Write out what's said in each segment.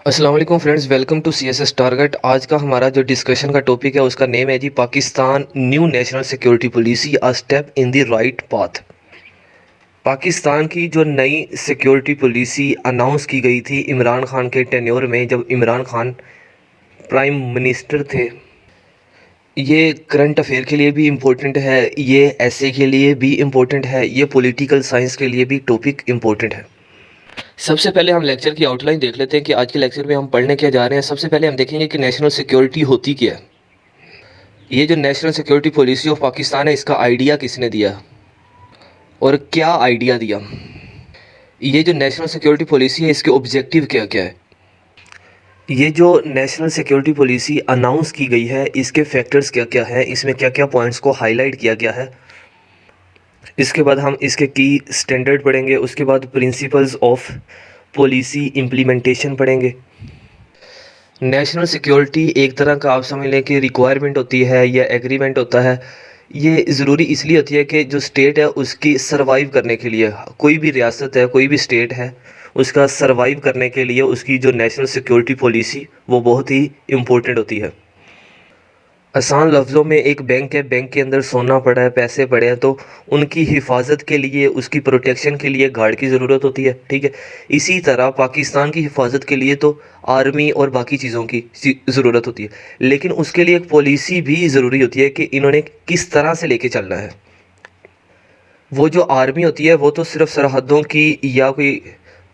अस्सलाम वालेकुम friends, welcome to CSS target. आज का हमारा जो डिस्कशन का टॉपिक है उसका नेम है जी Pakistan new national security policy a step in the right path. Pakistan की जो नई सिक्योरिटी पॉलिसी अनाउंस की गई थी इमरान खान के टेन्योर में, जब इमरान खान प्राइम मिनिस्टर थे। ये करंट अफेयर के लिए भी इम्पोर्टेंट है, ये ऐसे के लिए भी इम्पोर्टेंट है, ये पॉलिटिकल साइंस के लिए भी टॉपिक इम्पोर्टेंट है। सबसे पहले हम लेक्चर की आउटलाइन देख लेते हैं कि आज के लेक्चर में हम पढ़ने क्या जा रहे हैं। सबसे पहले हम देखेंगे कि नेशनल सिक्योरिटी होती क्या है। ये जो national security policy of Pakistan है, इसका आइडिया किसने दिया और क्या आइडिया दिया। ये जो नेशनल सिक्योरिटी पॉलिसी है, इसके ऑब्जेक्टिव क्या क्या है। ये जो नेशनल सिक्योरिटी पॉलिसी अनाउंस की गई है, इसके फैक्टर्स क्या क्या हैं, इसमें क्या क्या पॉइंट्स को हाईलाइट किया गया है। इसके बाद हम इसके की स्टैंडर्ड पढ़ेंगे, उसके बाद प्रिंसिपल्स ऑफ पॉलिसी इम्प्लीमेंटेशन पढ़ेंगे। नेशनल सिक्योरिटी एक तरह का आप समझ लें कि रिक्वायरमेंट होती है या एग्रीमेंट होता है। ये ज़रूरी इसलिए होती है कि जो स्टेट है उसकी सरवाइव करने के लिए, कोई भी रियासत है, कोई भी स्टेट है, उसका सरवाइव करने के लिए उसकी जो नेशनल सिक्योरिटी पॉलिसी वो बहुत ही इम्पोर्टेंट होती है। आसान लफ्ज़ों में एक बैंक है, बैंक के अंदर सोना पड़ा है, पैसे पड़े हैं, तो उनकी हिफाजत के लिए, उसकी प्रोटेक्शन के लिए गार्ड की ज़रूरत होती है। ठीक है, इसी तरह पाकिस्तान की हिफाजत के लिए तो आर्मी और बाकी चीज़ों की ज़रूरत होती है, लेकिन उसके लिए एक पॉलिसी भी ज़रूरी होती है कि इन्होंने किस तरह से लेके चलना है। वो जो आर्मी होती है वो तो सिर्फ सरहदों की या कोई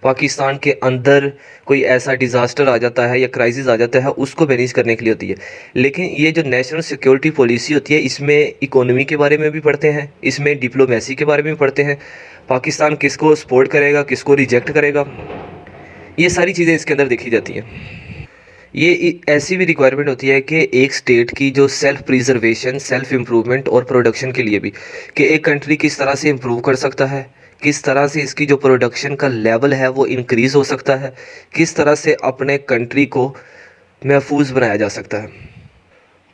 पाकिस्तान के अंदर कोई ऐसा डिज़ास्टर आ जाता है या क्राइसिस आ जाता है उसको मैनेज करने के लिए होती है। लेकिन ये जो नेशनल सिक्योरिटी पॉलिसी होती है, इसमें इकोनॉमी के बारे में भी पढ़ते हैं, इसमें डिप्लोमेसी के बारे में भी पढ़ते हैं, पाकिस्तान किसको सपोर्ट करेगा, किसको रिजेक्ट करेगा, ये सारी चीज़ें इसके अंदर देखी जाती हैं। ये ऐसी भी रिक्वायरमेंट होती है कि एक स्टेट की जो सेल्फ प्रिजर्वेशन, सेल्फ इम्प्रूवमेंट और प्रोडक्शन के लिए भी, कि एक कंट्री किस तरह से इम्प्रूव कर सकता है, किस तरह से इसकी जो प्रोडक्शन का लेवल है वो इंक्रीज़ हो सकता है, किस तरह से अपने कंट्री को महफूज बनाया जा सकता है।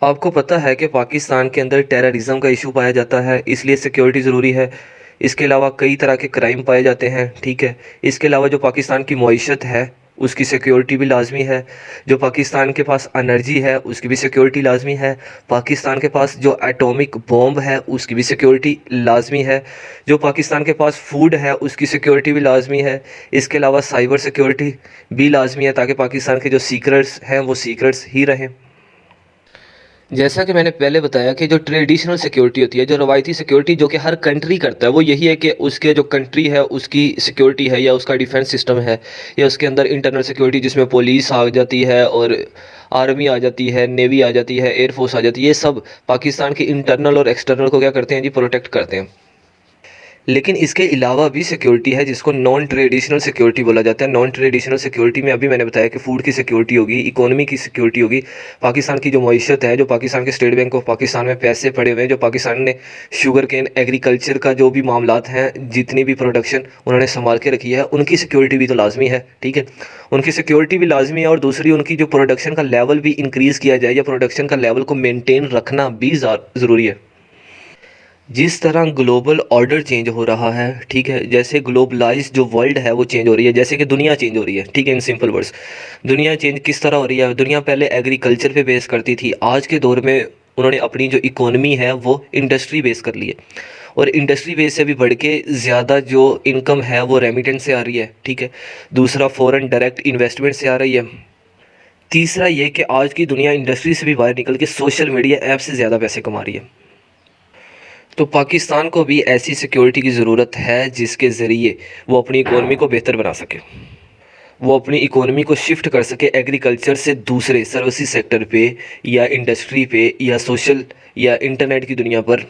आपको पता है कि पाकिस्तान के अंदर टेररिज्म का इशू पाया जाता है, इसलिए सिक्योरिटी ज़रूरी है। इसके अलावा कई तरह के क्राइम पाए जाते हैं। ठीक है, इसके अलावा जो पाकिस्तान की मईशत है उसकी सिक्योरिटी भी लाजमी है। जो पाकिस्तान के पास एनर्जी है उसकी भी सिक्योरिटी लाजमी है। पाकिस्तान के पास जो एटॉमिक बॉम्ब है उसकी भी सिक्योरिटी लाजमी है। जो पाकिस्तान के पास फूड है उसकी सिक्योरिटी भी लाजमी है। इसके अलावा साइबर सिक्योरिटी भी लाजमी है ताकि पाकिस्तान के जो सीक्रेट्स हैं वो सीक्रेट्स ही रहें। जैसा कि मैंने पहले बताया कि जो ट्रेडिशनल सिक्योरिटी होती है, जो रवायती सिक्योरिटी जो कि हर कंट्री करता है, वो यही है कि उसके जो कंट्री है उसकी सिक्योरिटी है या उसका डिफेंस सिस्टम है या उसके अंदर इंटरनल सिक्योरिटी जिसमें पुलिस आ जाती है और आर्मी आ जाती है, नेवी आ जाती है, एयरफोर्स आ जाती है, ये सब पाकिस्तान के इंटरनल और एक्सटर्नल को क्या करते हैं जी, प्रोटेक्ट करते हैं। लेकिन इसके अलावा भी सिक्योरिटी है जिसको नॉन ट्रेडिशनल सिक्योरिटी बोला जाता है। नॉन ट्रेडिशनल सिक्योरिटी में अभी मैंने बताया कि फूड की सिक्योरिटी होगी, इकोनॉमी की सिक्योरिटी होगी, पाकिस्तान की जो मईशत है, जो पाकिस्तान के स्टेट बैंक ऑफ पाकिस्तान में पैसे पड़े हुए हैं, जो पाकिस्तान ने शुगर केन एग्रीकल्चर का जो भी मामलात हैं, जितनी भी प्रोडक्शन उन्होंने संभाल के रखी है, उनकी सिक्योरिटी भी तो लाजमी है। ठीक है, उनकी सिक्योरिटी भी लाजमी है और दूसरी उनकी जो प्रोडक्शन का लेवल भी इंक्रीज़ किया जाए या प्रोडक्शन का लेवल को मेनटेन रखना भी ज़रूरी है। जिस तरह ग्लोबल ऑर्डर चेंज हो रहा है, ठीक है, जैसे ग्लोबलाइज जो वर्ल्ड है वो चेंज हो रही है, जैसे कि दुनिया चेंज हो रही है। ठीक है, इन सिंपल वर्ड्स, दुनिया चेंज किस तरह हो रही है। दुनिया पहले एग्रीकल्चर पे बेस करती थी, आज के दौर में उन्होंने अपनी जो इकोनॉमी है वो इंडस्ट्री बेस कर ली है और इंडस्ट्री बेस से भी बढ़ के ज़्यादा जो इनकम है वो रेमिटेंस से आ रही है। ठीक है, दूसरा फॉरेन डायरेक्ट इन्वेस्टमेंट से आ रही है। तीसरा ये कि आज की दुनिया इंडस्ट्री से भी बाहर निकल के सोशल मीडिया ऐप से ज़्यादा पैसे कमा रही है। तो पाकिस्तान को भी ऐसी सिक्योरिटी की ज़रूरत है जिसके ज़रिए वो अपनी इकोनॉमी को बेहतर बना सके, वो अपनी इकोनॉमी को शिफ्ट कर सके एग्रीकल्चर से दूसरे सर्विसेज सेक्टर पे या इंडस्ट्री पे या सोशल या इंटरनेट की दुनिया पर।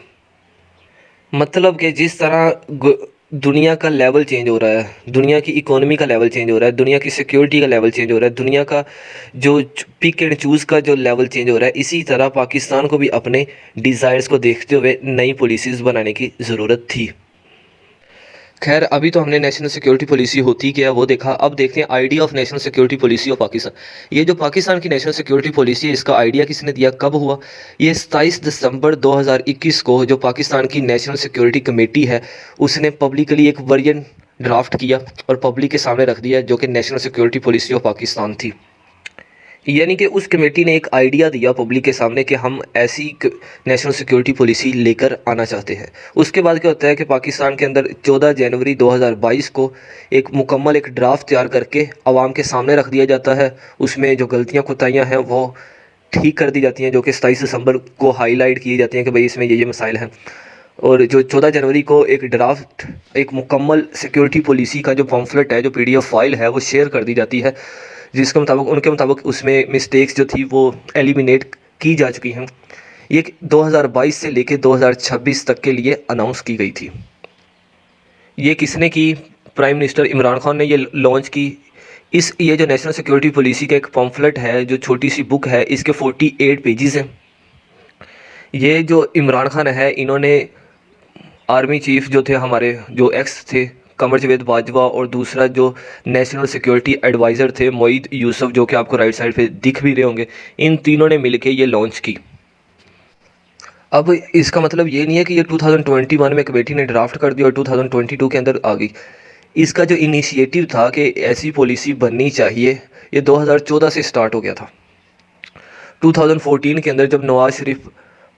मतलब कि जिस तरह दुनिया का लेवल चेंज हो रहा है, दुनिया की इकोनॉमी का लेवल चेंज हो रहा है, दुनिया की सिक्योरिटी का लेवल चेंज हो रहा है, दुनिया का जो पिक एंड चूज़ का जो लेवल चेंज हो रहा है, इसी तरह पाकिस्तान को भी अपने डिज़ायर्स को देखते हुए नई पॉलिसीज़ बनाने की ज़रूरत थी। खैर, अभी तो हमने नेशनल सिक्योरिटी पॉलिसी होती क्या है वो देखा। अब देखते हैं idea of national security policy of Pakistan. ये जो पाकिस्तान की नेशनल सिक्योरिटी पॉलिसी है, इसका आइडिया किसने दिया, कब हुआ। ये 27 दिसंबर 2021 को जो पाकिस्तान की नेशनल सिक्योरिटी कमेटी है उसने पब्लिकली एक वर्जन ड्राफ्ट किया और पब्लिक के सामने रख दिया, जो कि national security policy of Pakistan थी। यानी कि उस कमेटी ने एक आइडिया दिया पब्लिक के सामने कि हम ऐसी नेशनल सिक्योरिटी पॉलिसी लेकर आना चाहते हैं। उसके बाद क्या होता है कि पाकिस्तान के अंदर 14 जनवरी 2022 को एक मुकम्मल एक ड्राफ्ट तैयार करके आवाम के सामने रख दिया जाता है। उसमें जो गलतियाँ कोताहियाँ हैं वो ठीक कर दी जाती हैं, जो कि 27 दिसंबर को हाईलाइट की जाती हैं कि भाई इसमें ये मसाइल हैं। और जो 14 जनवरी को एक ड्राफ्ट, एक मुकम्मल सिक्योरिटी पॉलिसी का जो पम्फलेट है, जो PDF फाइल है, वो शेयर कर दी जाती है, जिसके मुताबिक उनके मुताबिक उसमें मिस्टेक्स जो थी वो एलिमिनेट की जा चुकी हैं। ये 2022 से लेकर 2026 तक के लिए अनाउंस की गई थी। ये किसने की? प्राइम मिनिस्टर इमरान खान ने ये लॉन्च की। ये जो नेशनल सिक्योरिटी पॉलिसी का एक पम्फलेट है, जो छोटी सी बुक है, इसके 48 पेजेस हैं। ये जो इमरान खान है, इन्होंने आर्मी चीफ जो थे हमारे, जो एक्स थे कमर जावेद बाजवा, और दूसरा जो नेशनल सिक्योरिटी एडवाइज़र थे मोईद यूसुफ, जो कि आपको राइट साइड पे दिख भी रहे होंगे, इन तीनों ने मिलके ये लॉन्च की। अब इसका मतलब ये नहीं है कि ये 2021 में कमेटी ने ड्राफ्ट कर दिया और 2022 के अंदर आ गई। इसका जो इनिशिएटिव था कि ऐसी पॉलिसी बननी चाहिए, ये 2014 से स्टार्ट हो गया था। 2014 के अंदर जब नवाज शरीफ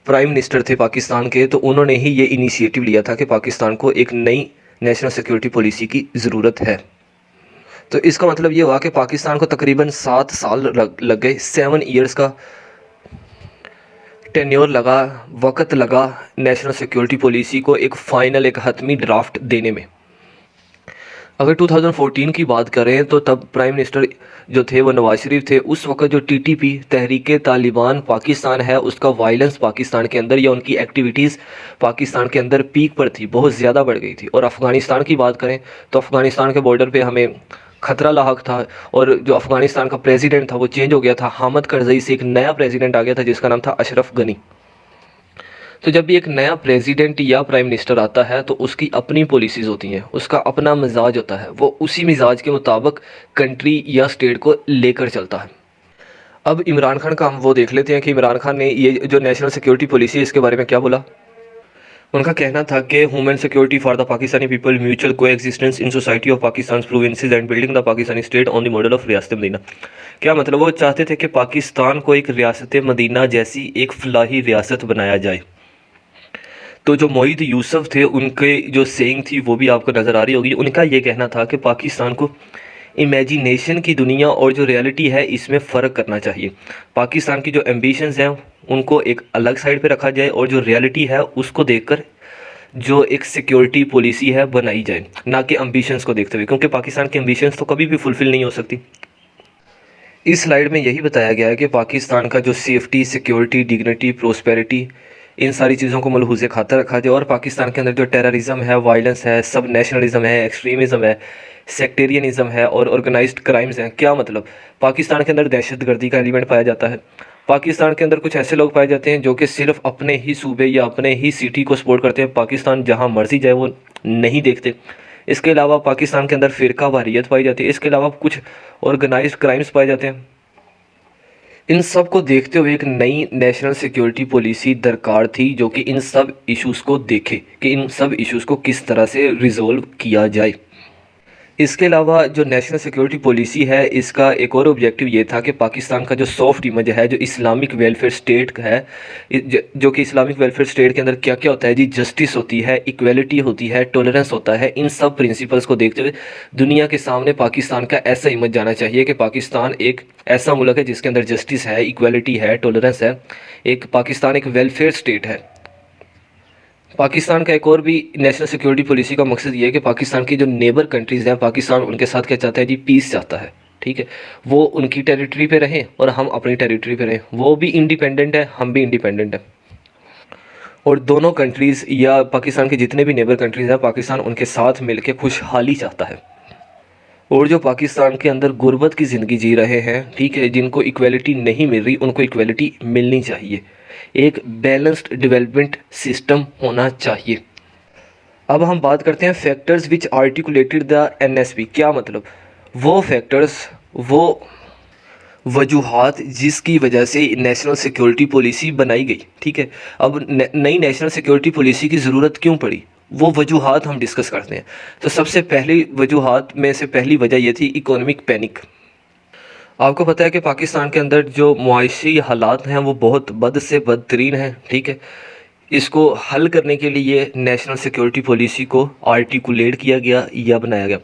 प्राइम मिनिस्टर थे पाकिस्तान के, तो उन्होंने ही ये इनिशिएटिव लिया था कि पाकिस्तान को एक नई नेशनल सिक्योरिटी पॉलिसी की ज़रूरत है। तो इसका मतलब ये हुआ कि पाकिस्तान को तकरीबन 7 साल लग गए, 7 ईयर्स का टेन्योर लगा, वक्त लगा नेशनल सिक्योरिटी पॉलिसी को एक फ़ाइनल, एक हतमी ड्राफ्ट देने में। अगर 2014 की बात करें तो तब प्राइम मिनिस्टर जो थे वो नवाज शरीफ थे। उस वक्त जो TTP तहरीक तालिबान पाकिस्तान है, उसका वायलेंस पाकिस्तान के अंदर, या उनकी एक्टिविटीज़ पाकिस्तान के अंदर पीक पर थी, बहुत ज़्यादा बढ़ गई थी। और अफ़गानिस्तान की बात करें तो अफ़गानिस्तान के बॉर्डर पे हमें खतरा लाहक था, और जो अफ़गानिस्तान का प्रेसिडेंट था वो चेंज हो गया था। हामिद करज़ई से एक नया प्रेसिडेंट आ गया था जिसका नाम था अशरफ गनी। तो जब भी एक नया प्रेसिडेंट या प्राइम मिनिस्टर आता है तो उसकी अपनी पॉलिसीज़ होती हैं, उसका अपना मिजाज होता है, वो उसी मिजाज के मुताबिक कंट्री या स्टेट को लेकर चलता है। अब इमरान खान का हम वो देख लेते हैं कि इमरान खान ने ये जो नेशनल सिक्योरिटी पॉलिसी है इसके बारे में क्या बोला। उनका कहना था कि human security for the Pakistani people, mutual coexistence in society of Pakistan provinces and building the Pakistani state on the model of Riyasat Medina. क्या मतलब? वो चाहते थे कि पाकिस्तान को एक रियासत मदीना जैसी एक फलाही रियासत बनाया जाए। तो जो मोईद यूसुफ थे, उनके जो सेइंग थी वो भी आपको नज़र आ रही होगी। उनका ये कहना था कि पाकिस्तान को इमेजिनेशन की दुनिया और जो रियलिटी है इसमें फ़र्क करना चाहिए। पाकिस्तान की जो एम्बिशंस हैं उनको एक अलग साइड पे रखा जाए, और जो रियलिटी है उसको देखकर जो एक सिक्योरिटी पॉलिसी है बनाई जाए, ना कि एम्बिशंस को देखते हुए, क्योंकि पाकिस्तान की एम्बिशंस तो कभी भी फुलफ़िल नहीं हो सकती। इस स्लाइड में यही बताया गया है कि पाकिस्तान का जो सेफ्टी, सिक्योरिटी, डिग्निटी, प्रोस्पेरिटी, इन सारी चीज़ों को मलहूज़े खाता रखा जाए, और पाकिस्तान के अंदर जो टेररिज्म है, वायलेंस है, सब नेशनलिज्म है, एक्सट्रीमिज़म है, सेक्टेरियनिज़म है, और ऑर्गेनाइज्ड क्राइम्स हैं। क्या मतलब? पाकिस्तान के अंदर दहशतगर्दी का एलिमेंट पाया जाता है। पाकिस्तान के अंदर कुछ ऐसे लोग पाए जाते हैं जो कि सिर्फ अपने ही सूबे या अपने ही सिटी को सपोर्ट करते हैं, पाकिस्तान जहाँ मर्जी जाए वो नहीं देखते। इसके अलावा पाकिस्तान के अंदर फ़िरका वारियत पाई जाती है। इसके अलावा कुछ ऑर्गेनाइज्ड क्राइम्स पाए जाते हैं। इन सब को देखते हुए एक नई नेशनल सिक्योरिटी पॉलिसी दरकार थी, जो कि इन सब इश्यूज़ को देखे कि इन सब इश्यूज़ को किस तरह से रिज़ोल्व किया जाए। इसके अलावा जो नेशनल सिक्योरिटी पॉलिसी है, इसका एक और ऑब्जेक्टिव ये था कि पाकिस्तान का जो सॉफ्ट इमेज है, जो इस्लामिक वेलफेयर स्टेट है, जो कि इस्लामिक वेलफेयर स्टेट के अंदर क्या क्या होता है जी, जस्टिस होती है, इक्वलिटी होती है, टॉलरेंस होता है। इन सब प्रिंसिपल्स को देखते हुए दुनिया के सामने पाकिस्तान का ऐसा इमेज जाना चाहिए कि पाकिस्तान एक ऐसा मुल्क है जिसके अंदर जस्टिस है, इक्वलिटी है, टॉलरेंस है। एक पाकिस्तान एक वेलफेयर स्टेट है। पाकिस्तान का एक और भी नेशनल सिक्योरिटी पॉलिसी का मकसद ये है कि पाकिस्तान की जो नेबर कंट्रीज़ हैं, पाकिस्तान उनके साथ क्या चाहता है जी, पीस चाहता है। ठीक है, वो उनकी टेरिटरी पे रहें और हम अपनी टेरिटरी पे रहें। वो भी इंडिपेंडेंट है, हम भी इंडिपेंडेंट हैं, और दोनों कंट्रीज़ या पाकिस्तान के जितने भी नेबर कंट्रीज़ हैं, पाकिस्तान उनके साथ मिल के खुशहाली चाहता है। और जो पाकिस्तान के अंदर गुर्बत की ज़िंदगी जी रहे हैं, ठीक है, जिनको इक्वलिटी नहीं मिल रही, उनको इक्वलिटी मिलनी चाहिए। एक बैलेंस्ड डेवलपमेंट सिस्टम होना चाहिए। अब हम बात करते हैं factors which articulated the NSP। क्या मतलब? वो फैक्टर्स, वो वजूहात जिसकी वजह से नेशनल सिक्योरिटी पॉलिसी बनाई गई। ठीक है, अब नई नेशनल सिक्योरिटी पॉलिसी की ज़रूरत क्यों पड़ी, वो वजूहात हम डिस्कस करते हैं। तो सबसे पहली वजूहात में से पहली वजह ये थी इकोनॉमिक पैनिक। आपको पता है कि पाकिस्तान के अंदर जो मुआशी हालात हैं वो बहुत बद से बदतरीन हैं, ठीक है। इसको हल करने के लिए नेशनल सिक्योरिटी पॉलिसी को आर्टिकुलेट किया गया या बनाया गया।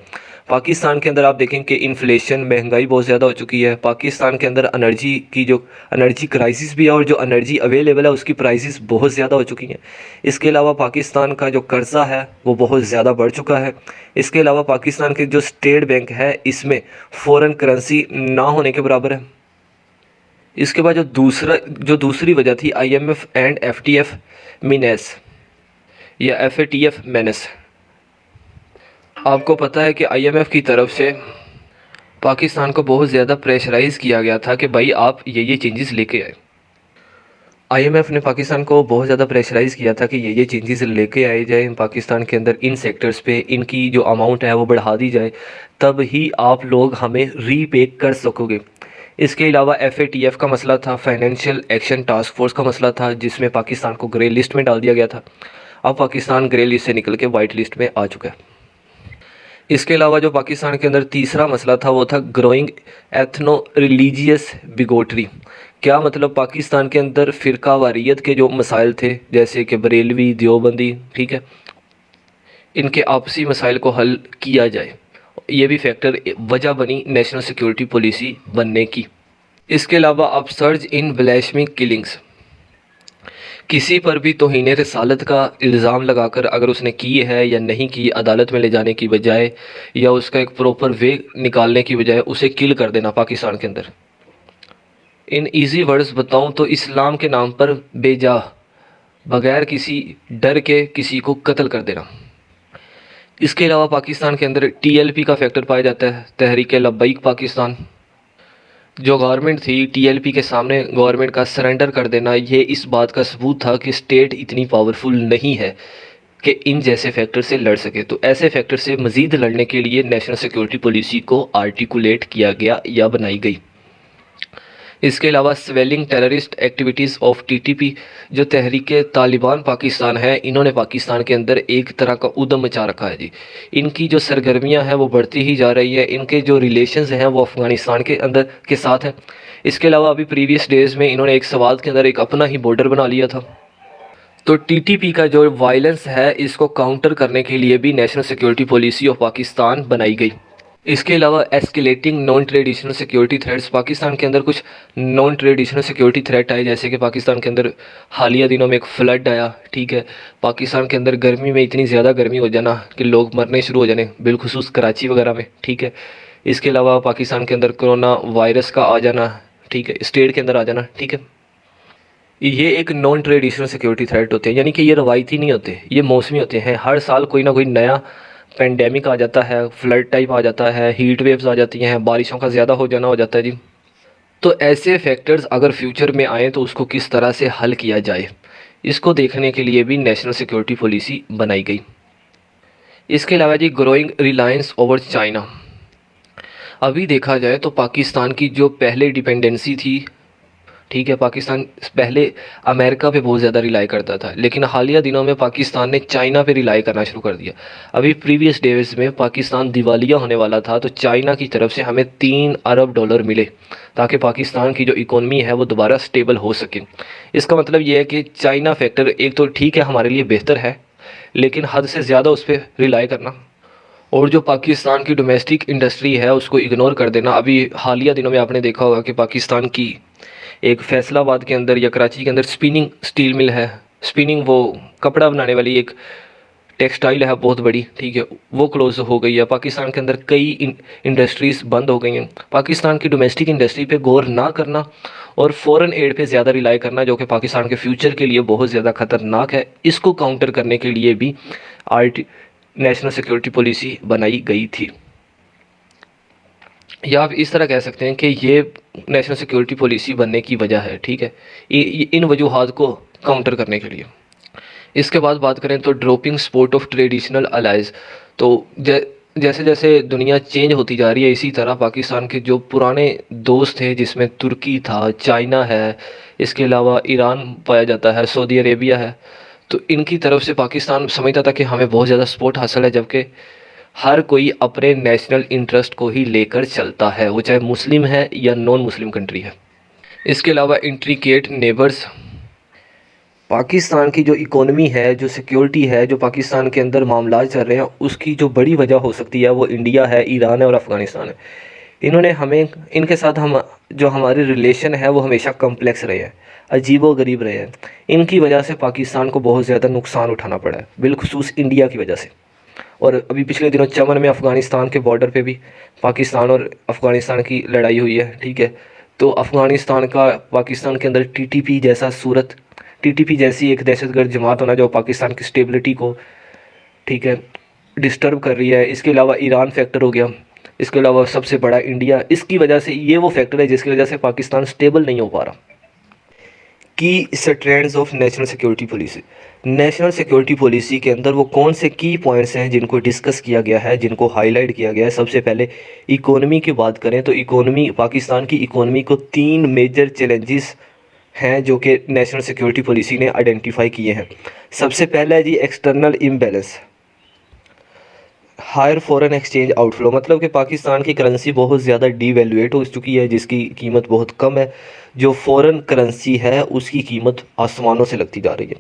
पाकिस्तान के अंदर आप देखें कि इन्फ्लेशन, महंगाई बहुत ज़्यादा हो चुकी है। पाकिस्तान के अंदर एनर्जी की जो एनर्जी क्राइसिस भी है और जो एनर्जी अवेलेबल है उसकी प्राइसेस बहुत ज़्यादा हो चुकी हैं। इसके अलावा पाकिस्तान का जो कर्ज़ा है वो बहुत ज़्यादा बढ़ चुका है। इसके अलावा पाकिस्तान के जो स्टेट बैंक है इसमें फ़ॉरेन करेंसी ना होने के बराबर है। इसके बाद जो दूसरी वजह थी IMF एंड FTF मीनेस या FATF मेनेस। आपको पता है कि IMF की तरफ से पाकिस्तान को बहुत ज़्यादा प्रेशराइज़ किया गया था कि भाई आप ये चेंजेस लेके आए। IMF ने पाकिस्तान को बहुत ज़्यादा प्रेशराइज़ किया था कि ये चेंजेस लेके आए जाए पाकिस्तान के अंदर, इन सेक्टर्स पे इनकी जो अमाउंट है वो बढ़ा दी जाए, तब ही आप लोग हमें रीपे कर सकोगे। इसके अलावा FATF का मसला था, फाइनेंशियल एक्शन टास्क फोर्स का मसला था, जिसमें पाकिस्तान को ग्रे लिस्ट में डाल दिया गया था। अब पाकिस्तान ग्रे लिस्ट से निकल के वाइट लिस्ट में आ चुका है। इसके अलावा जो पाकिस्तान के अंदर तीसरा मसला था वो था ग्रोइंग एथनो रिलीजियस बिगोटरी। क्या मतलब, पाकिस्तान के अंदर फ़िरका वारियत के जो मसाइल थे, जैसे कि बरेलवी, देवबंदी, ठीक है, इनके आपसी मसाइल को हल किया जाए, ये भी फैक्टर वजह बनी नेशनल सिक्योरिटी पॉलिसी बनने की। इसके अलावा अब सर्ज इन ब्लैशमी किलिंग्स, किसी पर भी तौहीन रिसालत का इल्ज़ाम लगाकर अगर उसने की है या नहीं की, अदालत में ले जाने की बजाय या उसका एक प्रॉपर वे निकालने की बजाय उसे किल कर देना पाकिस्तान के अंदर। इन इजी वर्ड्स बताऊं तो इस्लाम के नाम पर बेजा बगैर किसी डर के किसी को कत्ल कर देना। इसके अलावा पाकिस्तान के अंदर TLP का फैक्टर पाया जाता है, तहरीक लब्बैक पाकिस्तान। जो गवर्नमेंट थी, TLP के सामने गवर्नमेंट का सरेंडर कर देना, ये इस बात का सबूत था कि स्टेट इतनी पावरफुल नहीं है कि इन जैसे फैक्टर से लड़ सके। तो ऐसे फैक्टर से मज़ीद लड़ने के लिए नेशनल सिक्योरिटी पॉलिसी को आर्टिकुलेट किया गया या बनाई गई। इसके अलावा swelling terrorist activities of TTP, जो तहरीक तालिबान पाकिस्तान है, इन्होंने पाकिस्तान के अंदर एक तरह का उद्यम मचा रखा है जी। इनकी जो सरगर्मियां हैं वो बढ़ती ही जा रही है। इनके जो रिलेशंस हैं वो अफ़गानिस्तान के अंदर के साथ हैं। इसके अलावा अभी प्रीवियस डेज़ में इन्होंने एक सवाल के अंदर एक अपना ही बॉर्डर बना लिया था। तो TTP का जो वायलेंस है इसको काउंटर करने के लिए भी national security policy of Pakistan बनाई गई। इसके अलावा escalating non traditional security threats, Pakistan के अंदर कुछ नॉन ट्रेडिशनल सिक्योरिटी थ्रेट आए, जैसे कि पाकिस्तान के अंदर हालिया दिनों में एक फ्लड आया, ठीक है। पाकिस्तान के अंदर गर्मी में इतनी ज़्यादा गर्मी हो जाना कि लोग मरने शुरू हो जाने, बिलखुसूस कराची वगैरह में, ठीक है। इसके अलावा पाकिस्तान के अंदर कोरोना वायरस का आ जाना, ठीक है, स्टेट के अंदर आ जाना, ठीक है। ये एक नॉन ट्रेडिशनल सिक्योरिटी थ्रेट होते हैं, यानी कि ये रवायती नहीं होते, ये मौसमी होते हैं। हर साल कोई ना कोई नया पेंडेमिक आ जाता है, फ्लड टाइप आ जाता है, हीट वेव्स आ जाती हैं, बारिशों का ज़्यादा हो जाना हो जाता है जी। तो ऐसे फैक्टर्स अगर फ्यूचर में आए तो उसको किस तरह से हल किया जाए, इसको देखने के लिए भी नेशनल सिक्योरिटी पॉलिसी बनाई गई। इसके अलावा जी ग्रोइंग रिलायंस ओवर चाइना, अभी देखा जाए तो पाकिस्तान की जो पहले डिपेंडेंसी थी, ठीक है, पाकिस्तान पहले अमेरिका पे बहुत ज़्यादा रिलाई करता था, लेकिन हालिया दिनों में पाकिस्तान ने चाइना पे रिलाई करना शुरू कर दिया। अभी प्रीवियस डेज में पाकिस्तान दिवालिया होने वाला था, तो चाइना की तरफ से हमें $3 अरब मिले ताकि पाकिस्तान की जो इकोनॉमी है वो दोबारा स्टेबल हो सके। इसका मतलब ये है कि चाइना फैक्टर एक तो ठीक है, हमारे लिए बेहतर है, लेकिन हद से ज़्यादा उस पर रिलाई करना और जो पाकिस्तान की डोमेस्टिक इंडस्ट्री है उसको इग्नोर कर देना। अभी हालिया दिनों में आपने देखा होगा कि पाकिस्तान की एक फैसलाबाद के अंदर या कराची के अंदर स्पिनिंग स्टील मिल है, स्पिनिंग वो कपड़ा बनाने वाली एक टेक्सटाइल है बहुत बड़ी, ठीक है, वो क्लोज हो गई है। पाकिस्तान के अंदर कई इंडस्ट्रीज़ बंद हो गई हैं। पाकिस्तान की डोमेस्टिक इंडस्ट्री पे गौर ना करना और फ़ॉरेन एड पे ज़्यादा रिलाई करना, जो कि पाकिस्तान के फ्यूचर के लिए बहुत ज़्यादा ख़तरनाक है, इसको काउंटर करने के लिए भी नेशनल सिक्योरिटी पॉलिसी बनाई गई थी। या आप इस तरह कह सकते हैं कि ये नेशनल सिक्योरिटी पॉलिसी बनने की वजह है, ठीक है, इन वजूहात को काउंटर करने के लिए। इसके बाद बात करें तो dropping support of traditional allies, तो जैसे जैसे दुनिया चेंज होती जा रही है, इसी तरह पाकिस्तान के जो पुराने दोस्त थे, जिसमें तुर्की था, चाइना है, इसके अलावा ईरान पाया जाता है, सऊदी अरेबिया है, तो इनकी तरफ से पाकिस्तान समझता था कि हमें बहुत ज़्यादा सपोर्ट हासिल है, जबकि हर कोई अपने नेशनल इंटरेस्ट को ही लेकर चलता है, वो चाहे मुस्लिम है या नॉन मुस्लिम कंट्री है। इसके अलावा इंट्रिकेट नेबर्स, पाकिस्तान की जो इकोनॉमी है, जो सिक्योरिटी है, जो पाकिस्तान के अंदर मामला चल रहे हैं, उसकी जो बड़ी वजह हो सकती है वो इंडिया है, ईरान है और अफ़गानिस्तान है। इन्होंने हमें, इनके साथ हम जो हमारे रिलेशन है वो हमेशा कम्प्लेक्स रहे हैं, अजीबो गरीब रहे हैं। इनकी वजह से पाकिस्तान को बहुत ज़्यादा नुकसान उठाना पड़ा है, बिलखुसूस इंडिया की वजह से। और अभी पिछले दिनों चमन में अफ़गानिस्तान के बॉर्डर पे भी पाकिस्तान और अफ़गानिस्तान की लड़ाई हुई है, ठीक है। तो अफ़गानिस्तान का पाकिस्तान के अंदर टीटीपी जैसा सूरत, टीटीपी जैसी एक दहशतगर्द जमात होना जो पाकिस्तान की स्टेबिलिटी को, ठीक है, डिस्टर्ब कर रही है। इसके अलावा ईरान फैक्टर हो गया, इसके अलावा सबसे बड़ा इंडिया, इसकी वजह से ये वो फैक्टर है जिसकी वजह से पाकिस्तान स्टेबल नहीं हो पा रहा। की strands of national security policy, national security policy के अंदर वो कौन से की पॉइंट्स हैं जिनको डिस्कस किया गया है, जिनको हाईलाइट किया गया है। सबसे पहले इकोनॉमी की बात करें तो इकोनॉमी, पाकिस्तान की इकोनॉमी को 3 मेजर चैलेंजेस हैं जो कि नेशनल सिक्योरिटी पॉलिसी ने आइडेंटिफाई किए हैं। सबसे पहला है जी external imbalance, higher foreign exchange outflow, मतलब कि पाकिस्तान की करेंसी बहुत ज़्यादा डीवैल्यूएट हो चुकी है जिसकी कीमत बहुत कम है। जो फॉरेन करेंसी है उसकी कीमत आसमानों से लगती जा रही है।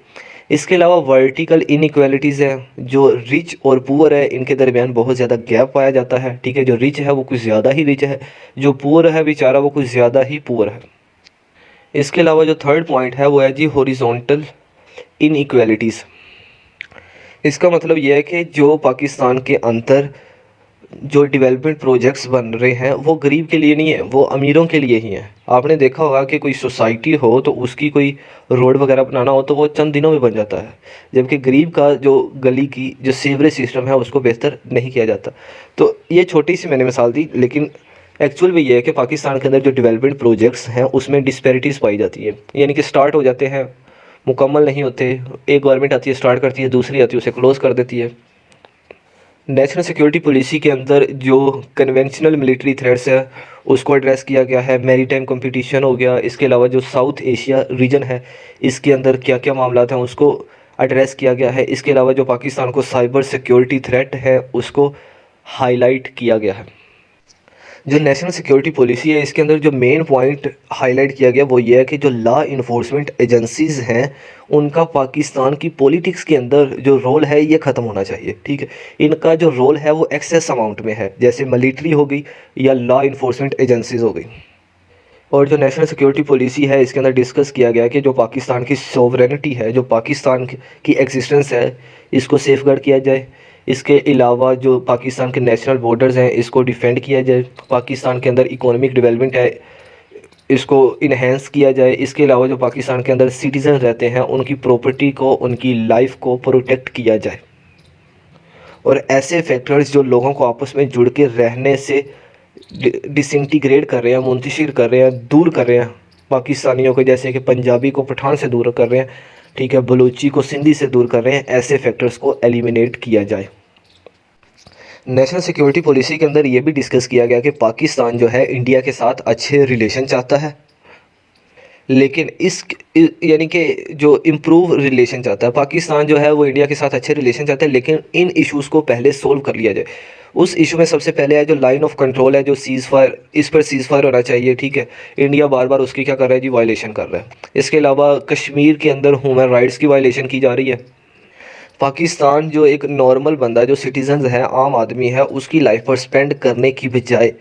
इसके अलावा वर्टिकल इनइक्वालिटीज़ हैं, जो रिच और पुअर है इनके दरमियान बहुत ज़्यादा गैप पाया जाता है, ठीक है। जो रिच है वो कुछ ज़्यादा ही रिच है, जो पुअर है बेचारा वो कुछ ज़्यादा ही पुअर है। इसके अलावा जो थर्ड पॉइंट है वो है जी हॉरिजॉन्टल इनइक्वालिटीज़। इसका मतलब यह है कि जो पाकिस्तान के अंदर जो डेवलपमेंट प्रोजेक्ट्स बन रहे हैं वो गरीब के लिए नहीं है, वो अमीरों के लिए ही हैं। आपने देखा होगा कि कोई सोसाइटी हो तो उसकी कोई रोड वगैरह बनाना हो तो वो चंद दिनों में बन जाता है, जबकि गरीब का जो गली की जो सीवरेज सिस्टम है उसको बेहतर नहीं किया जाता। तो ये छोटी सी मैंने मिसाल दी, लेकिन एक्चुअल में ये है कि पाकिस्तान के अंदर जो डेवलपमेंट प्रोजेक्ट्स हैं उसमें डिस्पैरिटीज़ पाई जाती है, यानी कि स्टार्ट हो जाते हैं, मुकम्मल नहीं होते। एक गवर्नमेंट आती है स्टार्ट करती है, दूसरी आती है उसे क्लोज़ कर देती है। नेशनल सिक्योरिटी पॉलिसी के अंदर जो कन्वेंशनल मिलिट्री थ्रेट्स है उसको एड्रेस किया गया है, मैरीटाइम कंपटीशन हो गया। इसके अलावा जो साउथ एशिया रीजन है इसके अंदर क्या क्या मामला हैं उसको एड्रेस किया गया है। इसके अलावा जो पाकिस्तान को साइबर सिक्योरिटी थ्रेट है उसको हाईलाइट किया गया है। जो नेशनल सिक्योरिटी पॉलिसी है इसके अंदर जो मेन पॉइंट हाईलाइट किया गया वो ये है कि जो लॉ इन्फोर्समेंट एजेंसीज़ हैं उनका पाकिस्तान की पॉलिटिक्स के अंदर जो रोल है ये ख़त्म होना चाहिए, ठीक है। इनका जो रोल है वो एक्सेस अमाउंट में है, जैसे मिलिट्री हो गई या लॉ इन्फोर्समेंट एजेंसीज़ हो गई। और जो नेशनल सिक्योरिटी पॉलिसी है इसके अंदर डिस्कस किया गया कि जो पाकिस्तान की सोवरेनिटी है, जो पाकिस्तान की एग्जिस्टेंस है, इसको सेफगार्ड किया जाए। इसके अलावा जो पाकिस्तान के नेशनल बॉर्डर्स हैं इसको डिफेंड किया जाए। पाकिस्तान के अंदर इकोनॉमिक डेवलपमेंट है इसको इन्हेंस किया जाए। इसके अलावा जो पाकिस्तान के अंदर सिटीज़न रहते हैं उनकी प्रॉपर्टी को, उनकी लाइफ को प्रोटेक्ट किया जाए। और ऐसे फैक्टर्स जो लोगों को आपस में जुड़ के रहने से डिसइंटीग्रेट कर रहे हैं, मुंतशिर कर रहे हैं, दूर कर रहे हैं पाकिस्तानियों को, जैसे कि पंजाबी को पठान से दूर कर रहे हैं, ठीक है, बलूची को सिंधी से दूर कर रहे हैं, ऐसे फैक्टर्स को एलिमिनेट किया जाए। नेशनल सिक्योरिटी पॉलिसी के अंदर ये भी डिस्कस किया गया कि पाकिस्तान जो है इंडिया के साथ अच्छे रिलेशन चाहता है, लेकिन इस यानी कि जो इम्प्रूव रिलेशन चाहता है पाकिस्तान जो है वो इंडिया के साथ अच्छे रिलेशन चाहता है, लेकिन इन इश्यूज़ को पहले सोल्व कर लिया जाए। उस इशू में सबसे पहले है जो लाइन ऑफ कंट्रोल है, जो सीज़ फायर, इस पर सीज़ फायर होना चाहिए, ठीक है। इंडिया बार बार उसकी क्या कर रहा है जी, वायलेशन कर रहा है। इसके अलावा कश्मीर के अंदर ह्यूमन राइट्स की वायलेशन की जा रही है। पाकिस्तान जो एक नॉर्मल बंदा, जो सिटीजन है, आम आदमी है, उसकी लाइफ पर स्पेंड करने की बजाय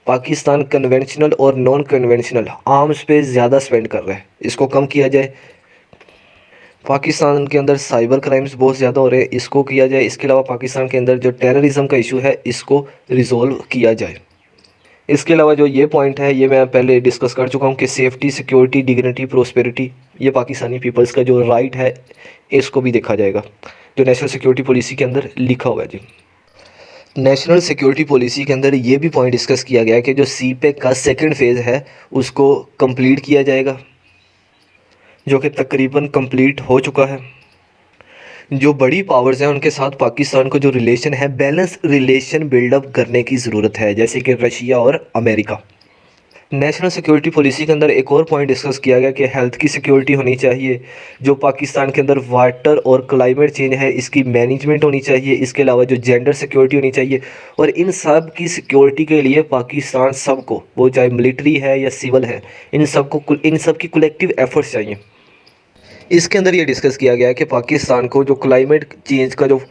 पाकिस्तान कन्वेंशनल और नॉन कन्वेंशनल आर्म्स पे ज़्यादा स्पेंड कर रहा है, इसको कम किया जाए। पाकिस्तान के अंदर साइबर क्राइम्स बहुत ज़्यादा हो रहे हैं, इसको किया जाए। इसके अलावा पाकिस्तान के अंदर जो टेररिज्म का इशू है इसको रिज़ोल्व किया जाए। इसके अलावा जो ये पॉइंट है ये मैं पहले डिस्कस कर चुका हूँ कि सेफ्टी, सिक्योरिटी, डिग्निटी, प्रोस्पेरिटी, ये पाकिस्तानी पीपल्स का जो राइट है इसको भी देखा जाएगा, जो नेशनल सिक्योरिटी पॉलिसी के अंदर लिखा हुआ है जी। नेशनल सिक्योरिटी पॉलिसी के अंदर ये भी पॉइंट डिस्कस किया गया है कि जो सीपेक का सेकंड फेज़ है उसको कंप्लीट किया जाएगा, जो कि तकरीबन कंप्लीट हो चुका है। जो बड़ी पावर्स हैं उनके साथ पाकिस्तान को जो रिलेशन है, बैलेंस रिलेशन बिल्डअप करने की ज़रूरत है, जैसे कि रशिया और अमेरिका। नेशनल सिक्योरिटी पॉलिसी के अंदर एक और पॉइंट डिस्कस किया गया कि हेल्थ की सिक्योरिटी होनी चाहिए, जो पाकिस्तान के अंदर वाटर और क्लाइमेट चेंज है इसकी मैनेजमेंट होनी चाहिए, इसके अलावा जो जेंडर सिक्योरिटी होनी चाहिए। और इन सब की सिक्योरिटी के लिए पाकिस्तान सबको, वो चाहे मिलिट्री है या सिविल है, इन सब की कलेक्टिव एफर्ट्स चाहिए। इसके अंदर ये डिस्कस किया गया है कि पाकिस्तान को जो क्लाइमेट चेंज का जो